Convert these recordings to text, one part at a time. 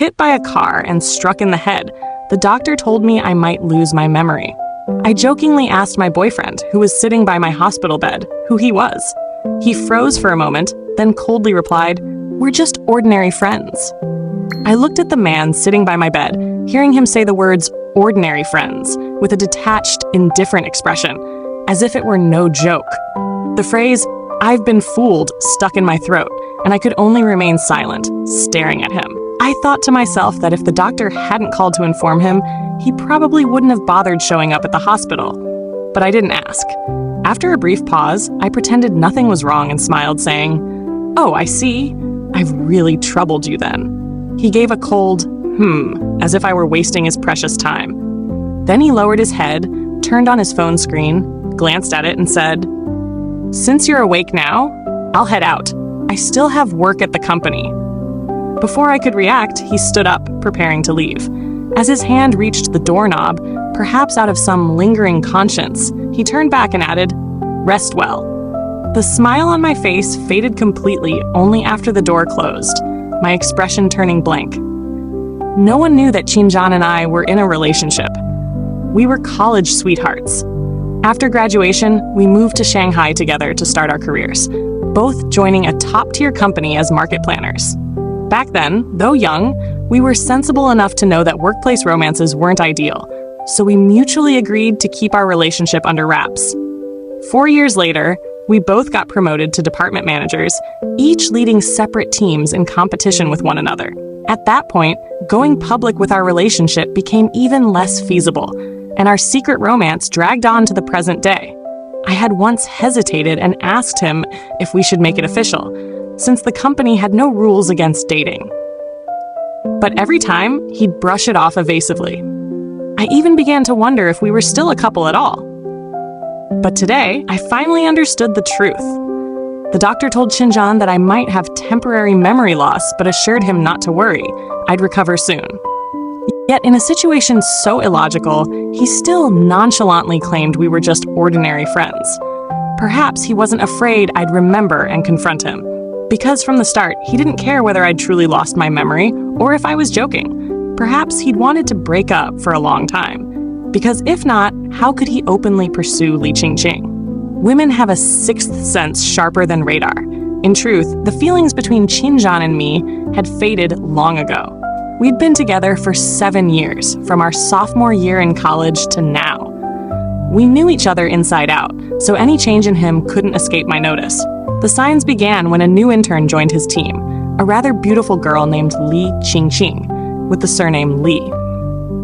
Hit by a car and struck in the head, the doctor told me I might lose my memory. I jokingly asked my boyfriend, who was sitting by my hospital bed, who he was. He froze for a moment, then coldly replied, "We're just ordinary friends." I looked at the man sitting by my bed, hearing him say the words "ordinary friends" with a detached, indifferent expression, as if it were no joke. The phrase, "I've been fooled," stuck in my throat, and I could only remain silent, staring at him. I thought to myself that if the doctor hadn't called to inform him, he probably wouldn't have bothered showing up at the hospital. But I didn't ask. After a brief pause, I pretended nothing was wrong and smiled, saying, "Oh, I see. I've really troubled you then." He gave a cold, as if I were wasting his precious time. Then he lowered his head, turned on his phone screen, glanced at it, and said, "Since you're awake now, I'll head out. I still have work at the company." Before I could react, he stood up, preparing to leave. As his hand reached the doorknob, perhaps out of some lingering conscience, he turned back and added, "Rest well." The smile on my face faded completely only after the door closed, my expression turning blank. No one knew that Chinjan and I were in a relationship. We were college sweethearts. After graduation, we moved to Shanghai together to start our careers, both joining a top-tier company as market planners. Back then, though young, we were sensible enough to know that workplace romances weren't ideal, so we mutually agreed to keep our relationship under wraps. 4 years later, we both got promoted to department managers, each leading separate teams in competition with one another. At that point, going public with our relationship became even less feasible, and our secret romance dragged on to the present day. I had once hesitated and asked him if we should make it official, since the company had no rules against dating. But every time, he'd brush it off evasively. I even began to wonder if we were still a couple at all. But today, I finally understood the truth. The doctor told Chinjan that I might have temporary memory loss, but assured him not to worry. I'd recover soon. Yet in a situation so illogical, he still nonchalantly claimed we were just ordinary friends. Perhaps he wasn't afraid I'd remember and confront him. Because from the start, he didn't care whether I'd truly lost my memory or if I was joking. Perhaps he'd wanted to break up for a long time. Because if not, how could he openly pursue Li Qingqing? Women have a sixth sense sharper than radar. In truth, the feelings between Chinjan and me had faded long ago. We'd been together for 7 years, from our sophomore year in college to now. We knew each other inside out, so any change in him couldn't escape my notice. The signs began when a new intern joined his team, a rather beautiful girl named Li Qingqing, with the surname Li.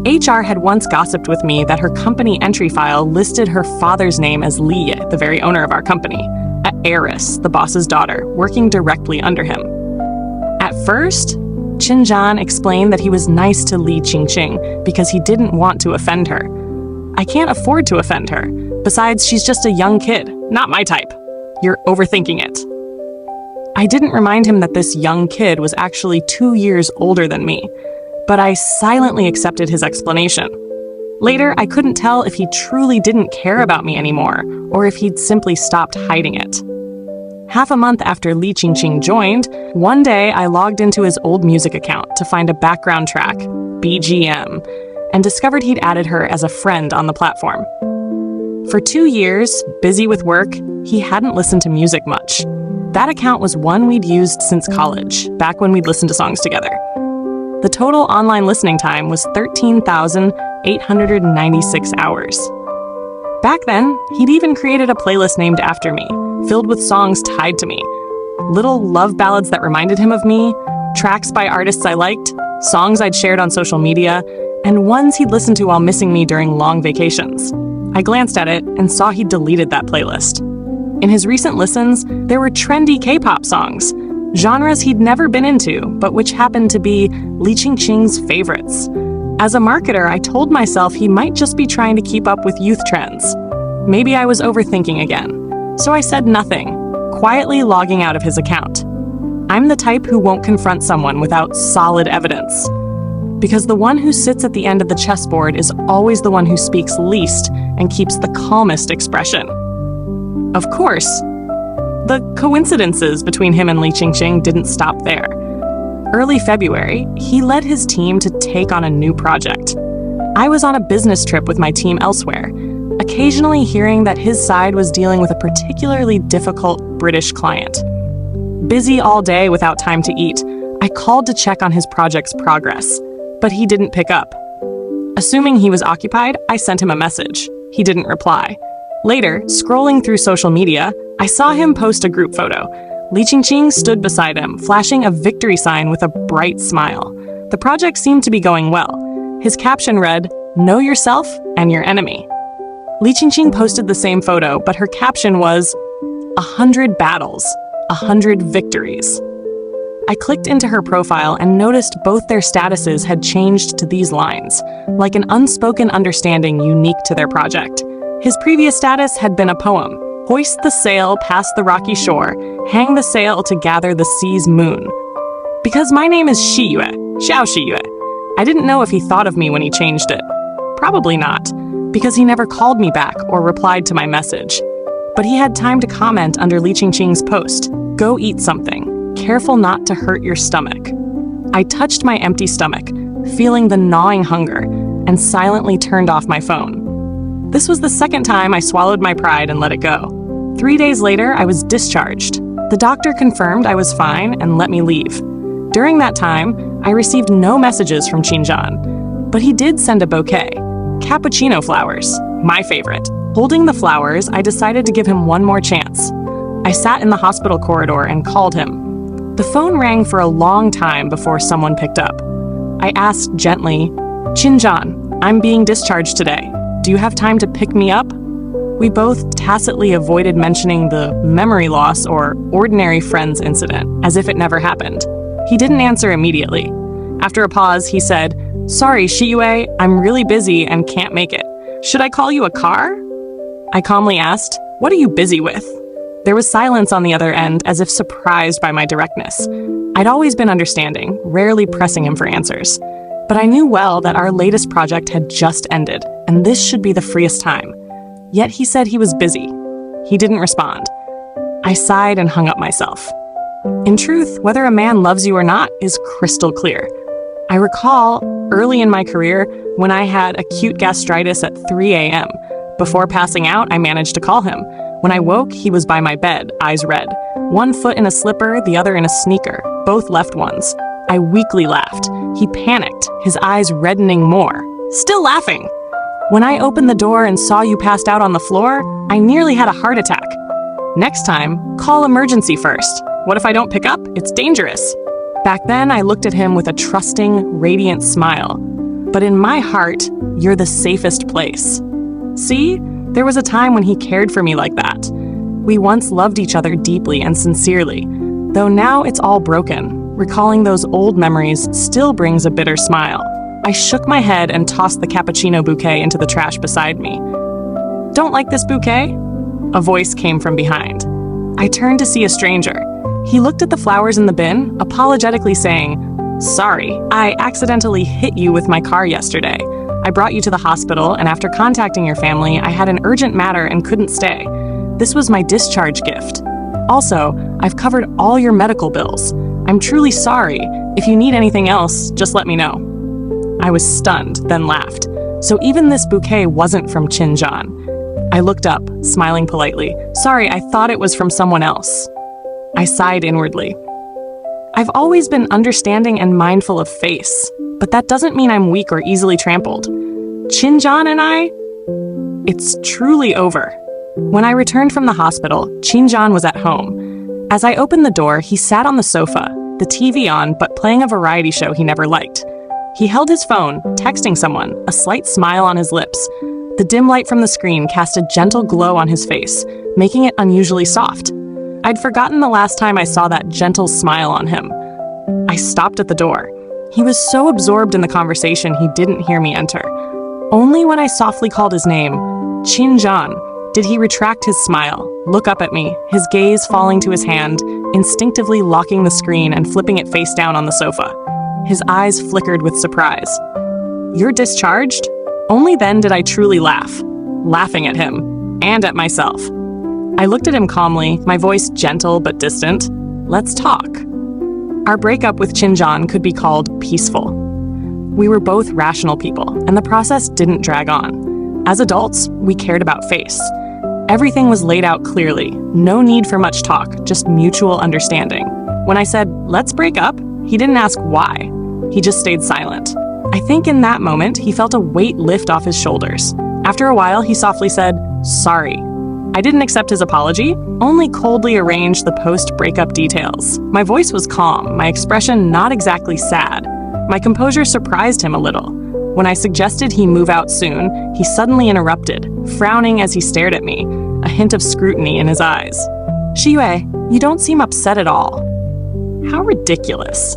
HR had once gossiped with me that her company entry file listed her father's name as Li, the very owner of our company, a heiress, the boss's daughter, working directly under him. At first, Chinjan explained that he was nice to Li Qingqing because he didn't want to offend her. I can't afford to offend her. Besides, she's just a young kid, not my type. You're overthinking it. I didn't remind him that this young kid was actually 2 years older than me, but I silently accepted his explanation. Later, I couldn't tell if he truly didn't care about me anymore, or if he'd simply stopped hiding it. Half a month after Li Qingqing joined, one day I logged into his old music account to find a background track, BGM, and discovered he'd added her as a friend on the platform. For 2 years, busy with work, he hadn't listened to music much. That account was one we'd used since college, back when we'd listened to songs together. The total online listening time was 13,896 hours. Back then, he'd even created a playlist named after me, filled with songs tied to me. Little love ballads that reminded him of me, tracks by artists I liked, songs I'd shared on social media, and ones he'd listened to while missing me during long vacations. I glanced at it and saw he'd deleted that playlist. In his recent listens, there were trendy K-pop songs, genres he'd never been into, but which happened to be Li Qingqing's favorites. As a marketer, I told myself he might just be trying to keep up with youth trends. Maybe I was overthinking again. So I said nothing, quietly logging out of his account. I'm the type who won't confront someone without solid evidence. Because the one who sits at the end of the chessboard is always the one who speaks least and keeps the calmest expression. Of course, the coincidences between him and Li Qingqing didn't stop there. Early February, he led his team to take on a new project. I was on a business trip with my team elsewhere, occasionally hearing that his side was dealing with a particularly difficult British client. Busy all day without time to eat, I called to check on his project's progress, but he didn't pick up. Assuming he was occupied, I sent him a message. He didn't reply. Later, scrolling through social media, I saw him post a group photo. Li Qingqing stood beside him, flashing a victory sign with a bright smile. The project seemed to be going well. His caption read, "Know yourself and your enemy." Li Qingqing posted the same photo, but her caption was, "100 battles, 100 victories." I clicked into her profile and noticed both their statuses had changed to these lines, like an unspoken understanding unique to their project. His previous status had been a poem. Hoist the sail past the rocky shore, hang the sail to gather the sea's moon. Because my name is Xiyue, Xiao Xiyue. I didn't know if he thought of me when he changed it. Probably not, because he never called me back or replied to my message. But he had time to comment under Li Qingqing's post, "Go eat something. Careful not to hurt your stomach." I touched my empty stomach, feeling the gnawing hunger, and silently turned off my phone. This was the second time I swallowed my pride and let it go. 3 days later, I was discharged. The doctor confirmed I was fine and let me leave. During that time, I received no messages from Qinjan, but he did send a bouquet. Cappuccino flowers, my favorite. Holding the flowers, I decided to give him one more chance. I sat in the hospital corridor and called him. The phone rang for a long time before someone picked up. I asked gently, "Qinjan, I'm being discharged today. Do you have time to pick me up?" We both tacitly avoided mentioning the memory loss or ordinary friends incident, as if it never happened. He didn't answer immediately. After a pause, he said, "Sorry, Xiyue, I'm really busy and can't make it. Should I call you a car?" I calmly asked, "What are you busy with?" There was silence on the other end, as if surprised by my directness. I'd always been understanding, rarely pressing him for answers. But I knew well that our latest project had just ended, and this should be the freest time. Yet he said he was busy. He didn't respond. I sighed and hung up myself. In truth, whether a man loves you or not is crystal clear. I recall, early in my career, when I had acute gastritis at 3 a.m. Before passing out, I managed to call him. When I woke, he was by my bed, eyes red. One foot in a slipper, the other in a sneaker, both left ones. I weakly laughed. He panicked, his eyes reddening more. Still laughing. When I opened the door and saw you passed out on the floor, I nearly had a heart attack. Next time, call emergency first. What if I don't pick up? It's dangerous. Back then, I looked at him with a trusting, radiant smile. But in my heart, you're the safest place. See? There was a time when he cared for me like that. We once loved each other deeply and sincerely, though now it's all broken. Recalling those old memories still brings a bitter smile. I shook my head and tossed the cappuccino bouquet into the trash beside me. "Don't like this bouquet?" A voice came from behind. I turned to see a stranger. He looked at the flowers in the bin, apologetically saying, "Sorry, I accidentally hit you with my car yesterday. I brought you to the hospital, and after contacting your family, I had an urgent matter and couldn't stay. This was my discharge gift. Also, I've covered all your medical bills. I'm truly sorry. If you need anything else, just let me know." I was stunned, then laughed. So even this bouquet wasn't from Qinjan. I looked up, smiling politely. "Sorry, I thought it was from someone else." I sighed inwardly. I've always been understanding and mindful of face, but that doesn't mean I'm weak or easily trampled. Qinjan and I? It's truly over. When I returned from the hospital, Qinjan was at home. As I opened the door, he sat on the sofa, the TV on, but playing a variety show he never liked. He held his phone, texting someone, a slight smile on his lips. The dim light from the screen cast a gentle glow on his face, making it unusually soft. I'd forgotten the last time I saw that gentle smile on him. I stopped at the door. He was so absorbed in the conversation he didn't hear me enter. Only when I softly called his name, Qinjan, did he retract his smile, look up at me, his gaze falling to his hand, instinctively locking the screen and flipping it face down on the sofa. His eyes flickered with surprise. "You're discharged?" Only then did I truly laugh, laughing at him, and at myself. I looked at him calmly, my voice gentle but distant. "Let's talk." Our breakup with Chinjan could be called peaceful. We were both rational people, and the process didn't drag on. As adults, we cared about face. Everything was laid out clearly, no need for much talk, just mutual understanding. When I said, "Let's break up," he didn't ask why. He just stayed silent. I think in that moment, he felt a weight lift off his shoulders. After a while, he softly said, "Sorry." I didn't accept his apology, only coldly arranged the post-breakup details. My voice was calm, my expression not exactly sad. My composure surprised him a little. When I suggested he move out soon, he suddenly interrupted, frowning as he stared at me, a hint of scrutiny in his eyes. "Shiyue, you don't seem upset at all." How ridiculous.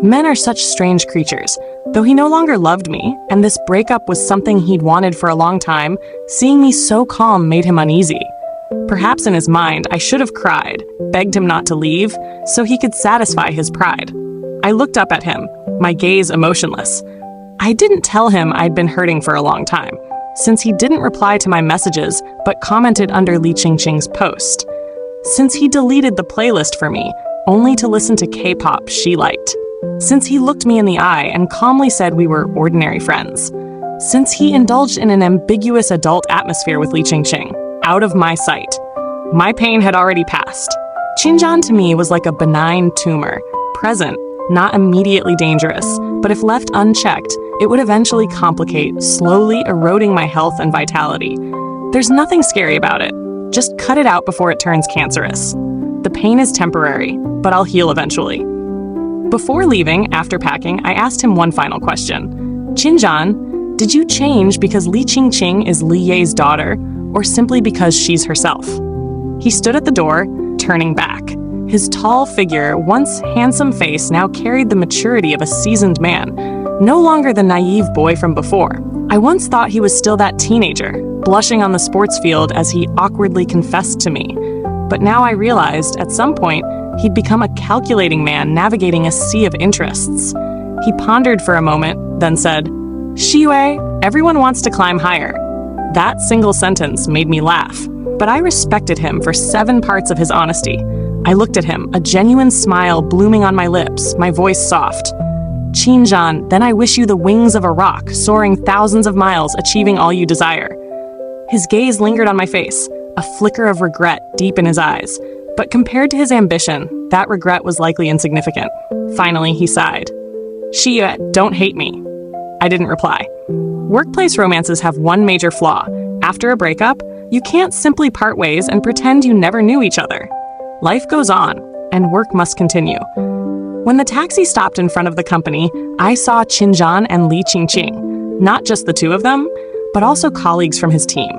Men are such strange creatures. Though he no longer loved me, and this breakup was something he'd wanted for a long time, seeing me so calm made him uneasy. Perhaps in his mind, I should have cried, begged him not to leave, so he could satisfy his pride. I looked up at him, my gaze emotionless. I didn't tell him I'd been hurting for a long time, since he didn't reply to my messages but commented under Li Qingqing's post. Since he deleted the playlist for me, only to listen to K-pop she liked. Since he looked me in the eye and calmly said we were ordinary friends. Since he indulged in an ambiguous adult atmosphere with Li Qingqing, out of my sight. My pain had already passed. Chinjan to me was like a benign tumor, present, not immediately dangerous, but if left unchecked, it would eventually complicate, slowly eroding my health and vitality. There's nothing scary about it. Just cut it out before it turns cancerous. The pain is temporary, but I'll heal eventually. Before leaving, after packing, I asked him one final question. "Chinjan, did you change because Li Qingqing is Li Ye's daughter, or simply because she's herself?" He stood at the door, turning back. His tall figure, once handsome face, now carried the maturity of a seasoned man, no longer the naive boy from before. I once thought he was still that teenager, blushing on the sports field as he awkwardly confessed to me. But now I realized, at some point, he'd become a calculating man navigating a sea of interests. He pondered for a moment, then said, "Shiyue, everyone wants to climb higher." That single sentence made me laugh, but I respected him for 7 parts of his honesty. I looked at him, a genuine smile blooming on my lips, my voice soft. "Chinjan, then I wish you the wings of a rock, soaring thousands of miles, achieving all you desire." His gaze lingered on my face, a flicker of regret deep in his eyes. But compared to his ambition, that regret was likely insignificant. Finally, he sighed. "Shiyue, don't hate me." I didn't reply. Workplace romances have one major flaw. After a breakup, you can't simply part ways and pretend you never knew each other. Life goes on, and work must continue. When the taxi stopped in front of the company, I saw Chinjan and Li Qingqing, not just the two of them, but also colleagues from his team.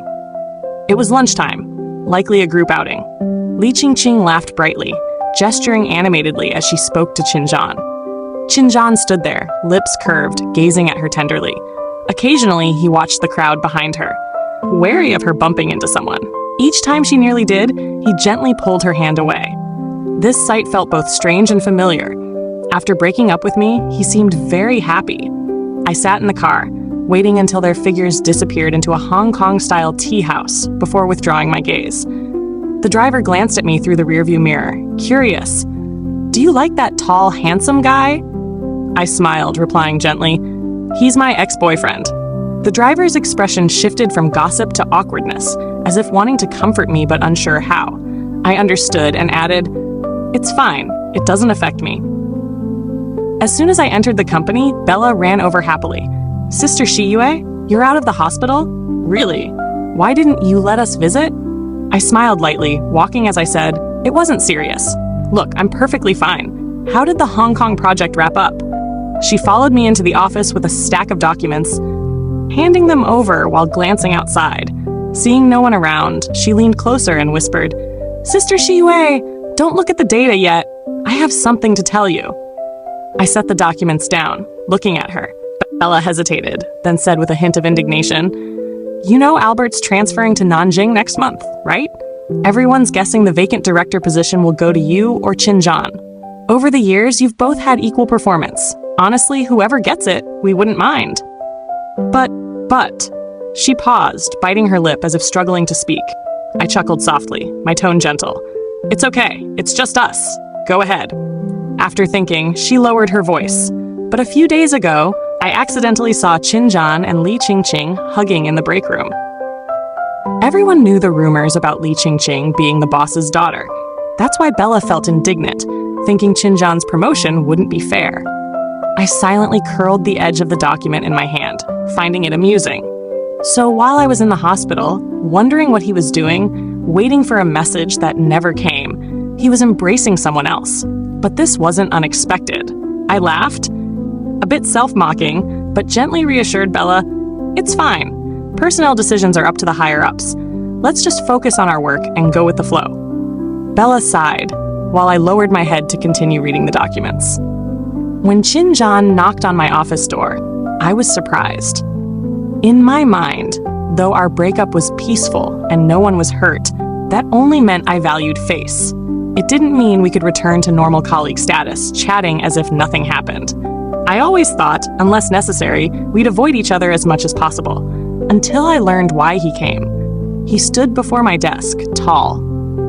It was lunchtime, likely a group outing. Li Qingqing laughed brightly, gesturing animatedly as she spoke to Chinjan. Chinjan stood there, lips curved, gazing at her tenderly. Occasionally, he watched the crowd behind her, wary of her bumping into someone. Each time she nearly did, he gently pulled her hand away. This sight felt both strange and familiar. After breaking up with me, he seemed very happy. I sat in the car, waiting until their figures disappeared into a Hong Kong-style tea house before withdrawing my gaze. The driver glanced at me through the rearview mirror, curious. "Do you like that tall, handsome guy?" I smiled, replying gently, "He's my ex-boyfriend." The driver's expression shifted from gossip to awkwardness, as if wanting to comfort me but unsure how. I understood and added, "It's fine. It doesn't affect me." As soon as I entered the company, Bella ran over happily. "Sister Shiyue, you're out of the hospital? Really? Why didn't you let us visit?" I smiled lightly, walking as I said, "It wasn't serious. Look, I'm perfectly fine. How did the Hong Kong project wrap up?" She followed me into the office with a stack of documents, handing them over while glancing outside. Seeing no one around, she leaned closer and whispered, "Sister Shiyue, don't look at the data yet. I have something to tell you." I set the documents down, looking at her. Bella hesitated, then said with a hint of indignation, "You know Albert's transferring to Nanjing next month, right? Everyone's guessing the vacant director position will go to you or Chinjan. Over the years, you've both had equal performance. Honestly, whoever gets it, we wouldn't mind." But, she paused, biting her lip as if struggling to speak. I chuckled softly, my tone gentle. "It's okay, it's just us. Go ahead." After thinking, she lowered her voice. But a few days ago, I accidentally saw Qin and Li Qingqing hugging in the break room. Everyone knew the rumors about Li Qingqing being the boss's daughter. That's why Bella felt indignant, thinking Qin's promotion wouldn't be fair. I silently curled the edge of the document in my hand, finding it amusing. So while I was in the hospital, wondering what he was doing, waiting for a message that never came, he was embracing someone else. But this wasn't unexpected. I laughed, a bit self-mocking, but gently reassured Bella, "It's fine. Personnel decisions are up to the higher-ups. Let's just focus on our work and go with the flow." Bella sighed, while I lowered my head to continue reading the documents. When Qin knocked on my office door, I was surprised. In my mind, though our breakup was peaceful and no one was hurt, that only meant I valued face. It didn't mean we could return to normal colleague status, chatting as if nothing happened. I always thought, unless necessary, we'd avoid each other as much as possible, until I learned why he came. He stood before my desk, tall,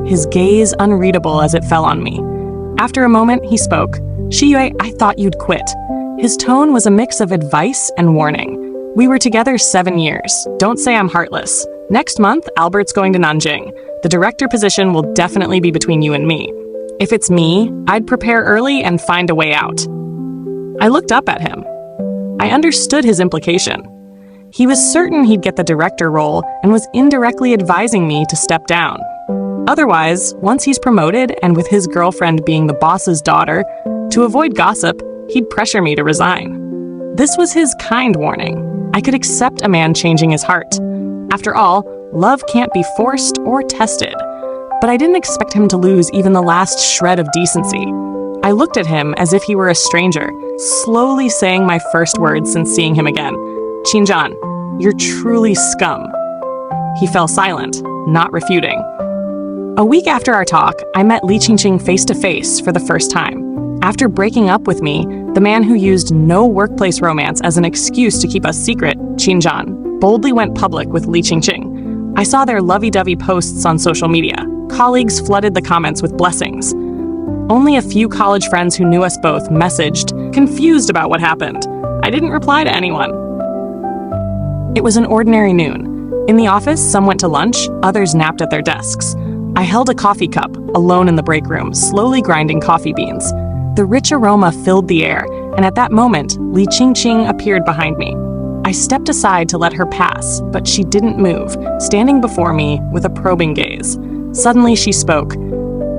his gaze unreadable as it fell on me. After a moment, he spoke. "Shiyue, I thought you'd quit." His tone was a mix of advice and warning. "We were together 7 years. Don't say I'm heartless. Next month, Albert's going to Nanjing. The director position will definitely be between you and me. If it's me, I'd prepare early and find a way out." I looked up at him. I understood his implication. He was certain he'd get the director role and was indirectly advising me to step down. Otherwise, once he's promoted and with his girlfriend being the boss's daughter, to avoid gossip, he'd pressure me to resign. This was his kind warning. I could accept a man changing his heart. After all, love can't be forced or tested. But I didn't expect him to lose even the last shred of decency. I looked at him as if he were a stranger, slowly saying my first words since seeing him again. "Qin, you're truly scum." He fell silent, not refuting. A week after our talk, I met Li Qingqing face to face for the first time. After breaking up with me, the man who used no workplace romance as an excuse to keep us secret, Qin, boldly went public with Li Qingqing. I saw their lovey-dovey posts on social media. Colleagues flooded the comments with blessings. Only a few college friends who knew us both messaged, confused about what happened. I didn't reply to anyone. It was an ordinary noon. In the office, some went to lunch, others napped at their desks. I held a coffee cup, alone in the break room, slowly grinding coffee beans. The rich aroma filled the air, and at that moment, Li Qingqing appeared behind me. I stepped aside to let her pass, but she didn't move, standing before me with a probing gaze. Suddenly she spoke.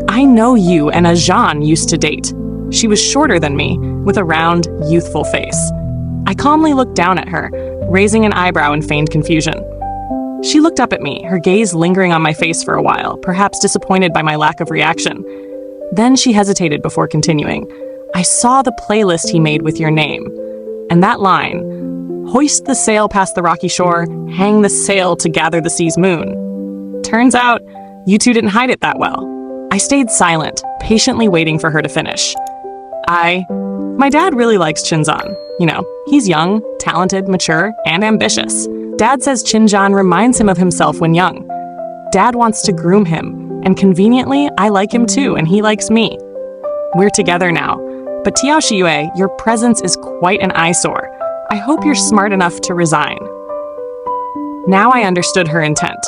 "I know you and a Jean used to date." She was shorter than me, with a round, youthful face. I calmly looked down at her, raising an eyebrow in feigned confusion. She looked up at me, her gaze lingering on my face for a while, perhaps disappointed by my lack of reaction. Then she hesitated before continuing. "I saw the playlist he made with your name. And that line, 'Hoist the sail past the rocky shore, hang the sail to gather the sea's moon.' Turns out, you two didn't hide it that well." I stayed silent, patiently waiting for her to finish. My dad really likes Qin. You know, he's young, talented, mature, and ambitious. Dad says Qin reminds him of himself when young. Dad wants to groom him, and conveniently, I like him too, and he likes me. We're together now. But Tiao Shiyue, your presence is quite an eyesore. I hope you're smart enough to resign. Now I understood her intent.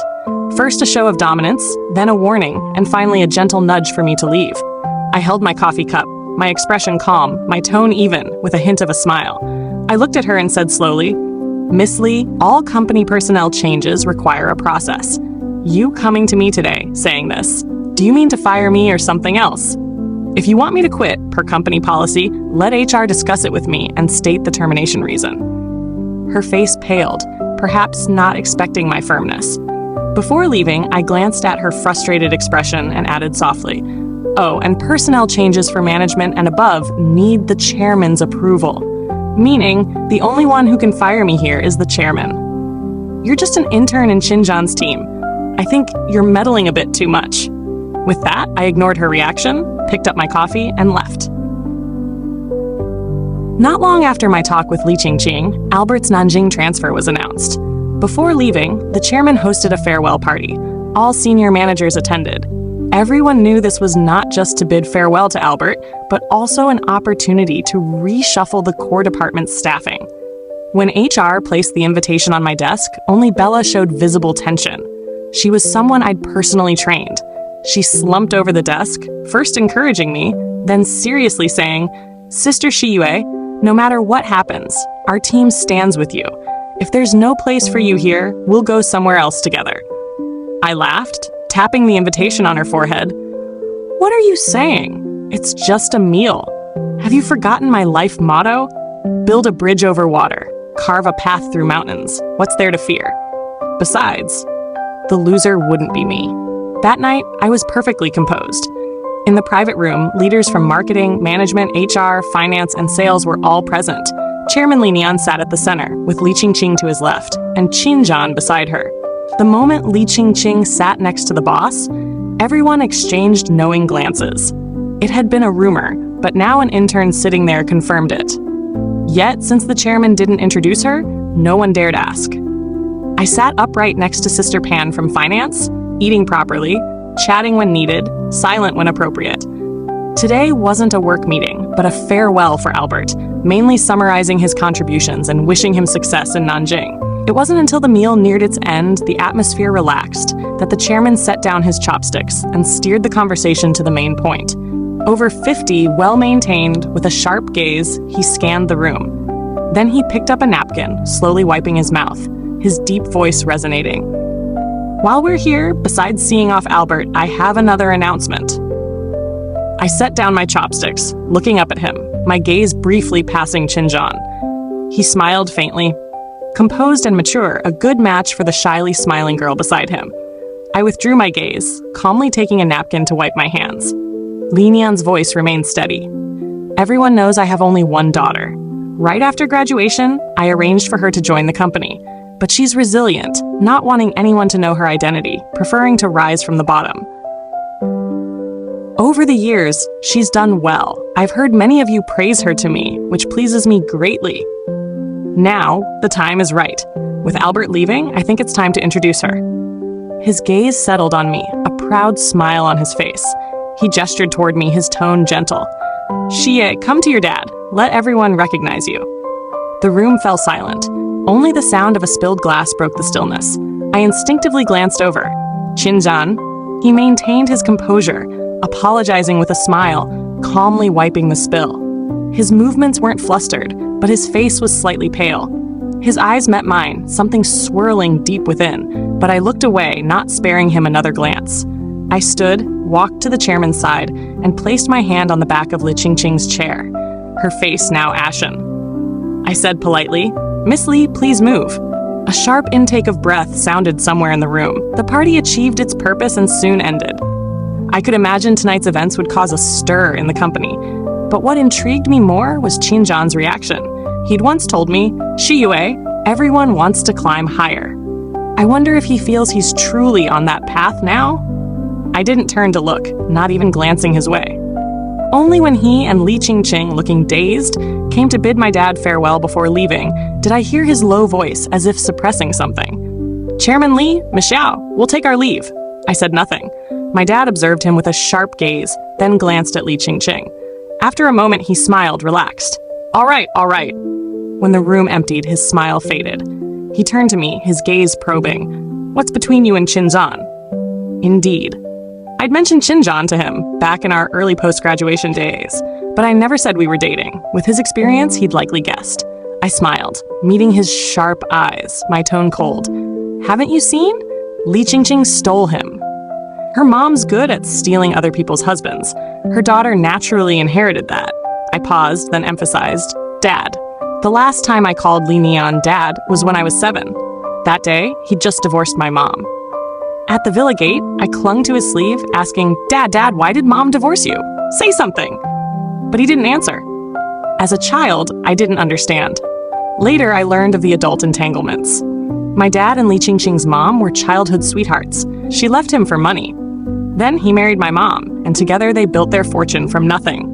First a show of dominance, then a warning, and finally a gentle nudge for me to leave. I held my coffee cup, my expression calm, my tone even, with a hint of a smile. I looked at her and said slowly, "Miss Lee, all company personnel changes require a process. You coming to me today, saying this, do you mean to fire me or something else? If you want me to quit, per company policy, let HR discuss it with me and state the termination reason." Her face paled, perhaps not expecting my firmness. Before leaving, I glanced at her frustrated expression and added softly, "Oh, and personnel changes for management and above need the chairman's approval. Meaning, the only one who can fire me here is the chairman. You're just an intern in Qin's team. I think you're meddling a bit too much." With that, I ignored her reaction, picked up my coffee, and left. Not long after my talk with Li Qingqing, Albert's Nanjing transfer was announced. Before leaving, the chairman hosted a farewell party. All senior managers attended. Everyone knew this was not just to bid farewell to Albert, but also an opportunity to reshuffle the core department's staffing. When HR placed the invitation on my desk, only Bella showed visible tension. She was someone I'd personally trained. She slumped over the desk, first encouraging me, then seriously saying, "Sister Shiyue, no matter what happens, our team stands with you. If there's no place for you here, we'll go somewhere else together." I laughed, tapping the invitation on her forehead. "What are you saying? It's just a meal. Have you forgotten my life motto? Build a bridge over water, carve a path through mountains. What's there to fear? Besides, the loser wouldn't be me." That night, I was perfectly composed. In the private room, leaders from marketing, management, HR, finance, and sales were all present. Chairman Li Nian sat at the center, with Li Qingqing to his left, and Qinzhan beside her. The moment Li Qingqing sat next to the boss, everyone exchanged knowing glances. It had been a rumor, but now an intern sitting there confirmed it. Yet, since the chairman didn't introduce her, no one dared ask. I sat upright next to Sister Pan from finance, eating properly, chatting when needed, silent when appropriate. Today wasn't a work meeting, but a farewell for Albert, mainly summarizing his contributions and wishing him success in Nanjing. It wasn't until the meal neared its end, the atmosphere relaxed, that the chairman set down his chopsticks and steered the conversation to the main point. Over 50, well-maintained, with a sharp gaze, he scanned the room. Then he picked up a napkin, slowly wiping his mouth, his deep voice resonating. "While we're here, besides seeing off Albert, I have another announcement." I set down my chopsticks, looking up at him, my gaze briefly passing Qinzhan. He smiled faintly. Composed and mature, a good match for the shyly smiling girl beside him. I withdrew my gaze, calmly taking a napkin to wipe my hands. Li Nian's voice remained steady. "Everyone knows I have only one daughter. Right after graduation, I arranged for her to join the company. But she's resilient, not wanting anyone to know her identity, preferring to rise from the bottom. Over the years, she's done well. I've heard many of you praise her to me, which pleases me greatly. Now, the time is right. With Albert leaving, I think it's time to introduce her." His gaze settled on me, a proud smile on his face. He gestured toward me, his tone gentle. "Shie, come to your dad. Let everyone recognize you." The room fell silent. Only the sound of a spilled glass broke the stillness. I instinctively glanced over. "Qinzhan." He maintained his composure, apologizing with a smile, calmly wiping the spill. His movements weren't flustered, but his face was slightly pale. His eyes met mine, something swirling deep within, but I looked away, not sparing him another glance. I stood, walked to the chairman's side, and placed my hand on the back of Li Qingqing's chair, her face now ashen. I said politely, "Miss Li, please move." A sharp intake of breath sounded somewhere in the room. The party achieved its purpose and soon ended. I could imagine tonight's events would cause a stir in the company. But what intrigued me more was Qinzhan's reaction. He'd once told me, "Shiyue, everyone wants to climb higher." I wonder if he feels he's truly on that path now? I didn't turn to look, not even glancing his way. Only when he and Li Qingqing, looking dazed, came to bid my dad farewell before leaving, did I hear his low voice as if suppressing something. "Chairman Li, Miss Xiao, we'll take our leave." I said nothing. My dad observed him with a sharp gaze, then glanced at Li Qingqing. After a moment, he smiled, relaxed. All right. When the room emptied, his smile faded. He turned to me, his gaze probing. "What's between you and Qinzhan?" Indeed. I'd mentioned Qinzhan to him back in our early post-graduation days, but I never said we were dating. With his experience, he'd likely guessed. I smiled, meeting his sharp eyes, my tone cold. "Haven't you seen? Li Qingqing stole him." Her mom's good at stealing other people's husbands. Her daughter naturally inherited that. I paused, then emphasized, "Dad." The last time I called Li Nian Dad was when I was 7. That day, he'd just divorced my mom. At the villa gate, I clung to his sleeve, asking, Dad, why did Mom divorce you? Say something." But he didn't answer. As a child, I didn't understand. Later, I learned of the adult entanglements. My dad and Li Qingqing's mom were childhood sweethearts. She left him for money. Then he married my mom, and together they built their fortune from nothing.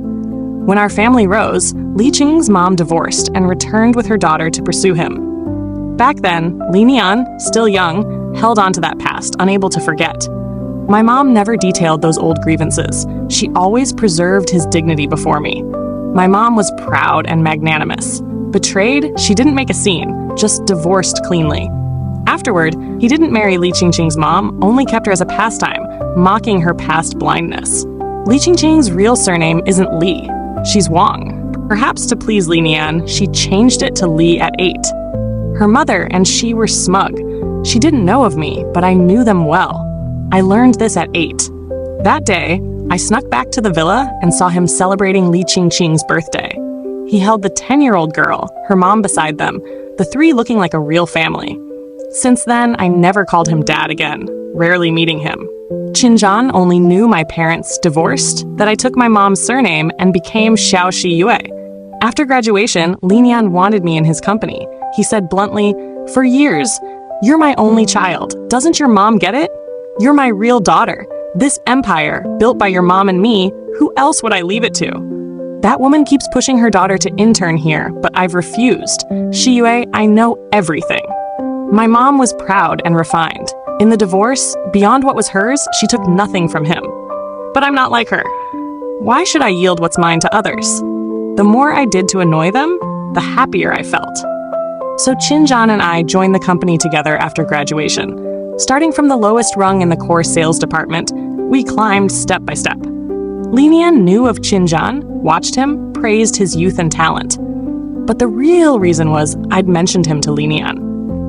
When our family rose, Li Qing's mom divorced and returned with her daughter to pursue him. Back then, Li Nian, still young, held on to that past, unable to forget. My mom never detailed those old grievances. She always preserved his dignity before me. My mom was proud and magnanimous. Betrayed, she didn't make a scene, just divorced cleanly. Afterward, he didn't marry Li Qingqing's mom, only kept her as a pastime, mocking her past blindness. Li Qingqing's real surname isn't Li, she's Wang. Perhaps to please Li Nian, she changed it to Li at 8. Her mother and she were smug. She didn't know of me, but I knew them well. I learned this at 8. That day, I snuck back to the villa and saw him celebrating Li Qingqing's birthday. He held the 10-year-old girl, her mom beside them, the three looking like a real family. Since then, I never called him dad again, rarely meeting him. Qinzhan only knew my parents divorced, that I took my mom's surname and became Xiao Shi Yue. After graduation, Li Nian wanted me in his company. He said bluntly, "For years, you're my only child. Doesn't your mom get it? You're my real daughter. This empire, built by your mom and me, who else would I leave it to? That woman keeps pushing her daughter to intern here, but I've refused. Shi Yue, I know everything." My mom was proud and refined. In the divorce, beyond what was hers, she took nothing from him. But I'm not like her. Why should I yield what's mine to others? The more I did to annoy them, the happier I felt. So Qinzhan and I joined the company together after graduation. Starting from the lowest rung in the core sales department, we climbed step by step. Li Nian knew of Qinzhan, watched him, praised his youth and talent. But the real reason was I'd mentioned him to Li Nian.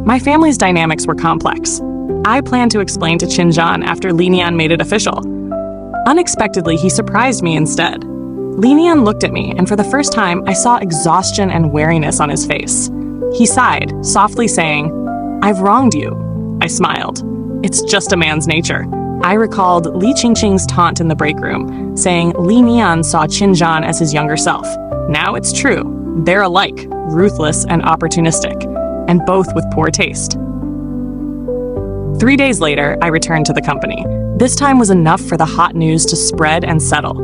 My family's dynamics were complex. I planned to explain to Qinzhan after Li Nian made it official. Unexpectedly, he surprised me instead. Li Nian looked at me, and for the first time, I saw exhaustion and weariness on his face. He sighed, softly saying, "I've wronged you." I smiled. It's just a man's nature. I recalled Li Qingqing's taunt in the break room, saying Li Nian saw Qinzhan as his younger self. Now it's true. They're alike, ruthless and opportunistic, and both with poor taste. 3 days later, I returned to the company. This time was enough for the hot news to spread and settle.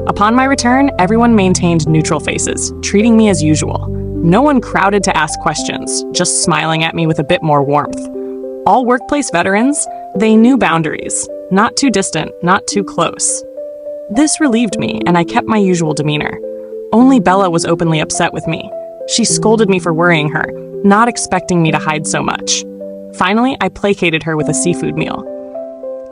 Upon my return, everyone maintained neutral faces, treating me as usual. No one crowded to ask questions, just smiling at me with a bit more warmth. All workplace veterans, they knew boundaries. Not too distant, not too close. This relieved me, and I kept my usual demeanor. Only Bella was openly upset with me. She scolded me for worrying her, not expecting me to hide so much. Finally, I placated her with a seafood meal.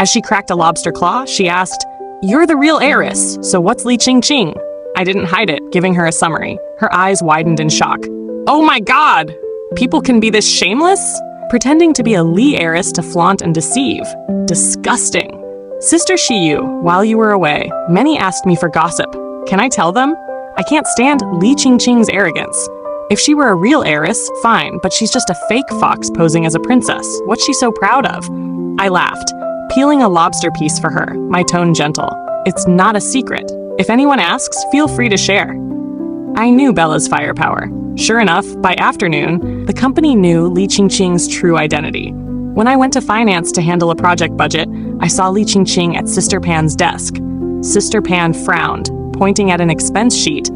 As she cracked a lobster claw, she asked, "You're the real heiress, so what's Li Qingqing?" I didn't hide it, giving her a summary. Her eyes widened in shock. "Oh my God! People can be this shameless?" Pretending to be a Li heiress to flaunt and deceive. Disgusting. Sister Shiyu, while you were away, many asked me for gossip. Can I tell them? I can't stand Li Qingqing's arrogance. If she were a real heiress, fine, but she's just a fake fox posing as a princess. What's she so proud of? I laughed, peeling a lobster piece for her, my tone gentle. It's not a secret. If anyone asks, feel free to share. I knew Bella's firepower. Sure enough, by afternoon, the company knew Li Qingqing's true identity. When I went to finance to handle a project budget, I saw Li Qingqing at Sister Pan's desk. Sister Pan frowned, pointing at an expense sheet.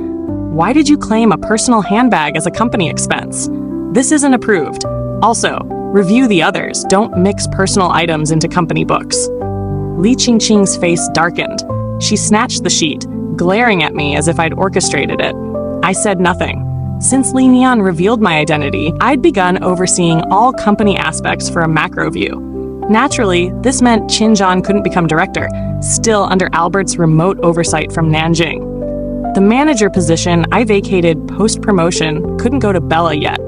Why did you claim a personal handbag as a company expense? This isn't approved. Also, review the others. Don't mix personal items into company books. Li Qingqing's face darkened. She snatched the sheet, glaring at me as if I'd orchestrated it. I said nothing. Since Li Nian revealed my identity, I'd begun overseeing all company aspects for a macro view. Naturally, this meant Qinzhan couldn't become director, still under Albert's remote oversight from Nanjing. The manager position I vacated post-promotion couldn't go to Bella yet.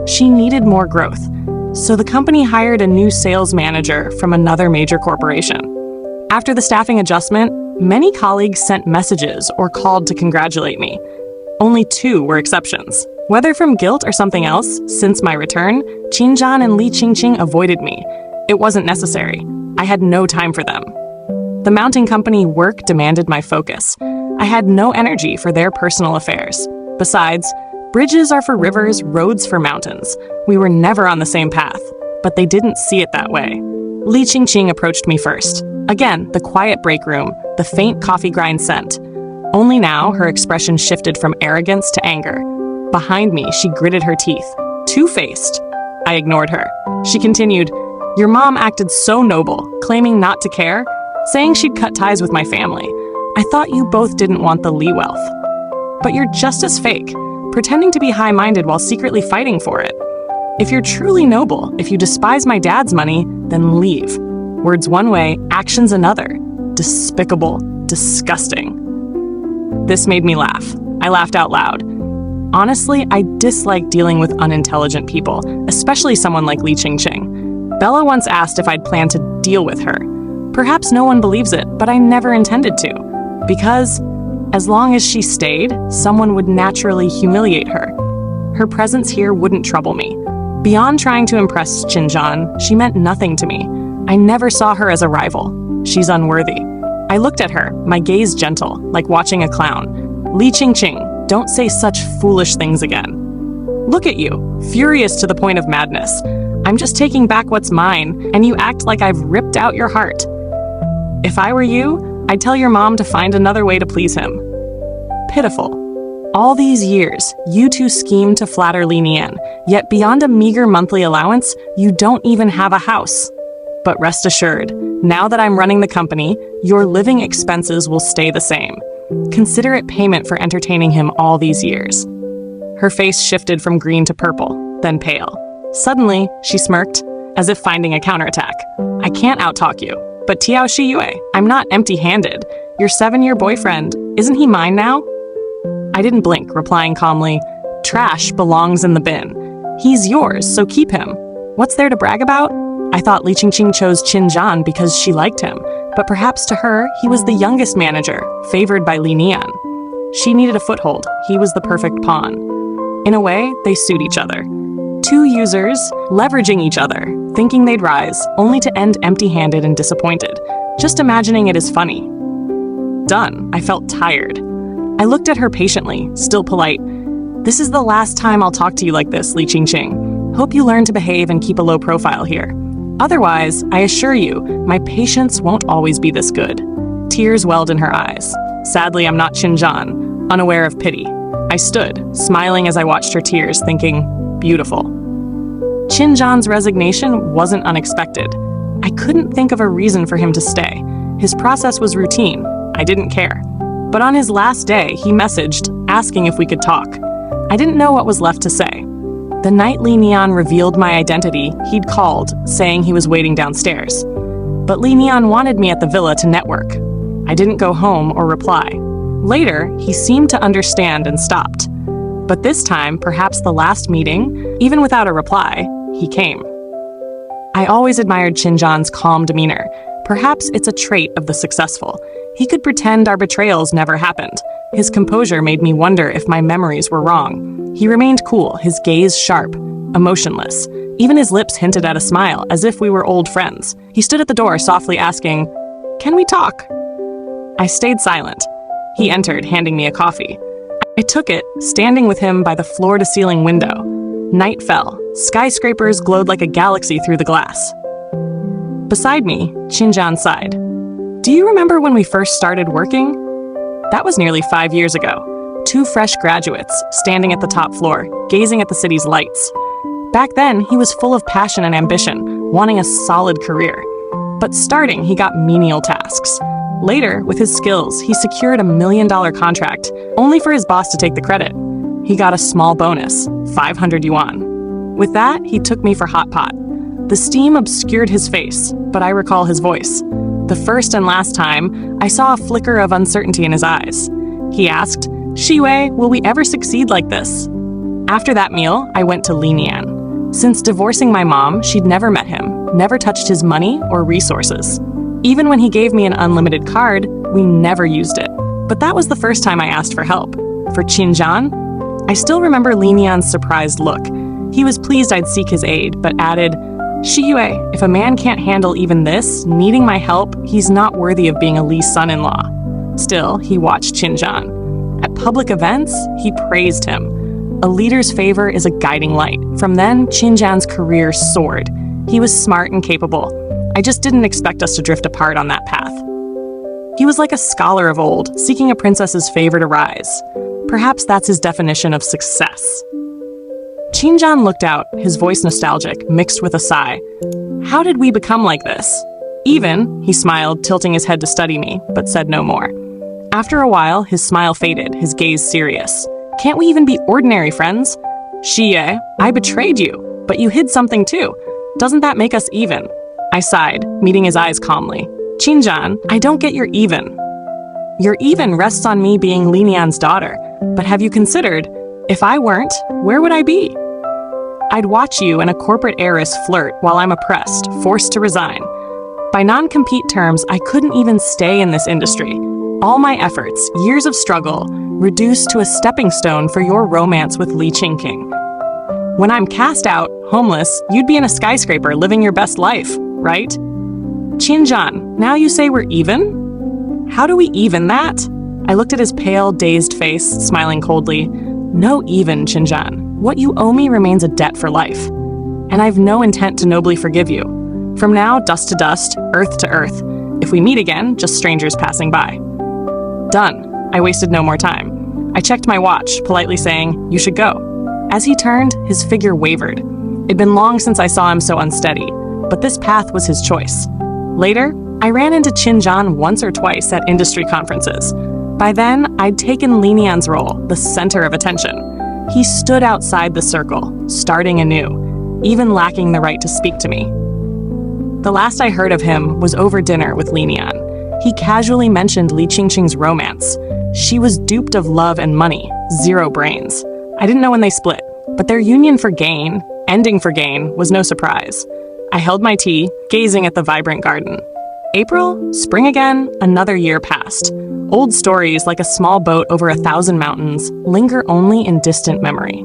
She needed more growth, so the company hired a new sales manager from another major corporation. After the staffing adjustment, many colleagues sent messages or called to congratulate me. Only 2 were exceptions. Whether from guilt or something else, since my return, Qinzhan and Li Qingqing avoided me. It wasn't necessary. I had no time for them. The mounting company work demanded my focus. I had no energy for their personal affairs. Besides, bridges are for rivers, roads for mountains. We were never on the same path, but they didn't see it that way. Li Qingqing approached me first. Again, the quiet break room, the faint coffee grind scent. Only now, her expression shifted from arrogance to anger. Behind me, she gritted her teeth. Two-faced. I ignored her. She continued, "Your mom acted so noble, claiming not to care. saying she'd cut ties with my family. I thought you both didn't want the Lee wealth. But you're just as fake, pretending to be high-minded while secretly fighting for it. If you're truly noble, if you despise my dad's money, then leave. Words one way, actions another. Despicable, disgusting. This made me laugh. I laughed out loud. Honestly, I dislike dealing with unintelligent people, especially someone like Li Qingqing. Bella once asked if I'd planned to deal with her. Perhaps no one believes it, but I never intended to. Because, as long as she stayed, someone would naturally humiliate her. Her presence here wouldn't trouble me. Beyond trying to impress Qinzhan, she meant nothing to me. I never saw her as a rival. She's unworthy. I looked at her, my gaze gentle, like watching a clown. Li Qingqing, don't say such foolish things again. Look at you, furious to the point of madness. I'm just taking back what's mine, and you act like I've ripped out your heart. If I were you, I'd tell your mom to find another way to please him. Pitiful. All these years, you two schemed to flatter Li Nian, yet beyond a meager monthly allowance, you don't even have a house. But rest assured, now that I'm running the company, your living expenses will stay the same. Consider it payment for entertaining him all these years. Her face shifted from green to purple, then pale. Suddenly, she smirked, as if finding a counterattack. I can't outtalk you, but Tiao Shiyue, I'm not empty-handed. Your 7-year boyfriend, isn't he mine now? I didn't blink, replying calmly, trash belongs in the bin. He's yours, so keep him. What's there to brag about? I thought Li Qingqing chose Qinzhan because she liked him, but perhaps to her, he was the youngest manager, favored by Li Nian. She needed a foothold. He was the perfect pawn. In a way, they suit each other. Two users, leveraging each other, thinking they'd rise, only to end empty-handed and disappointed. Just imagining it is funny. Done. I felt tired. I looked at her patiently, still polite. This is the last time I'll talk to you like this, Li Qingqing. Hope you learn to behave and keep a low profile here. Otherwise, I assure you, my patience won't always be this good. Tears welled in her eyes. Sadly, I'm not Qinzhan, unaware of pity. I stood, smiling as I watched her tears, thinking, beautiful. Qinzhan's resignation wasn't unexpected. I couldn't think of a reason for him to stay. His process was routine. I didn't care. But on his last day, he messaged, asking if we could talk. I didn't know what was left to say. The night Li Nian revealed my identity, he'd called, saying he was waiting downstairs. But Li Nian wanted me at the villa to network. I didn't go home or reply. Later, he seemed to understand and stopped. But this time, perhaps the last meeting, even without a reply, he came. I always admired Qinzhan's calm demeanor. Perhaps it's a trait of the successful. He could pretend our betrayals never happened. His composure made me wonder if my memories were wrong. He remained cool, his gaze sharp, emotionless. Even his lips hinted at a smile, as if we were old friends. He stood at the door, softly asking, "Can we talk?" I stayed silent. He entered, handing me a coffee. I took it, standing with him by the floor-to-ceiling window. Night fell. Skyscrapers glowed like a galaxy through the glass. Beside me, Qinzhan sighed. Do you remember when we first started working? That was nearly 5 years ago. 2 fresh graduates, standing at the top floor, gazing at the city's lights. Back then, he was full of passion and ambition, wanting a solid career. But starting, he got menial tasks. Later, with his skills, he secured a $1 million contract, only for his boss to take the credit. He got a small bonus, 500 yuan. With that, he took me for hot pot. The steam obscured his face, but I recall his voice. The first and last time, I saw a flicker of uncertainty in his eyes. He asked, "Shiyue, will we ever succeed like this?" After that meal, I went to Li Nian. Since divorcing my mom, she'd never met him, never touched his money or resources. Even when he gave me an unlimited card, we never used it. But that was the first time I asked for help. For Qinzhan, I still remember Li Nian's surprised look. He was pleased I'd seek his aid, but added, "Shiyue, if a man can't handle even this, needing my help, he's not worthy of being a Li's son-in-law." Still, he watched Qinzhan. At public events, he praised him. A leader's favor is a guiding light. From then, Qinzhan's career soared. He was smart and capable. I just didn't expect us to drift apart on that path. He was like a scholar of old, seeking a princess's favor to rise. Perhaps that's his definition of success. Qinzhan looked out, his voice nostalgic, mixed with a sigh. How did we become like this? Even, he smiled, tilting his head to study me, but said no more. After a while, his smile faded, his gaze serious. Can't we even be ordinary friends? Xie, I betrayed you, but you hid something too. Doesn't that make us even? I sighed, meeting his eyes calmly. Qinjan, I don't get your even. Your even rests on me being Linian's daughter, but have you considered, if I weren't, where would I be? I'd watch you and a corporate heiress flirt while I'm oppressed, forced to resign. By non-compete terms, I couldn't even stay in this industry. All my efforts, years of struggle, reduced to a stepping stone for your romance with Li Qingqing. When I'm cast out, homeless, you'd be in a skyscraper living your best life, right? Qinjan, now you say we're even? How do we even that? I looked at his pale, dazed face, smiling coldly. No even, Qinjan. What you owe me remains a debt for life. And I've no intent to nobly forgive you. From now, dust to dust, earth to earth. If we meet again, just strangers passing by. Done. I wasted no more time. I checked my watch, politely saying, you should go. As he turned, his figure wavered. It'd been long since I saw him so unsteady, but this path was his choice. Later, I ran into Qinjan once or twice at industry conferences. By then, I'd taken Linian's role, the center of attention. He stood outside the circle, starting anew, even lacking the right to speak to me. The last I heard of him was over dinner with Linian. He casually mentioned Li Qingqing's romance. She was duped of love and money, zero brains. I didn't know when they split, but their union for gain, ending for gain, was no surprise. I held my tea, gazing at the vibrant garden. April, spring again, another year passed. Old stories, like a small boat over 1,000 mountains, linger only in distant memory.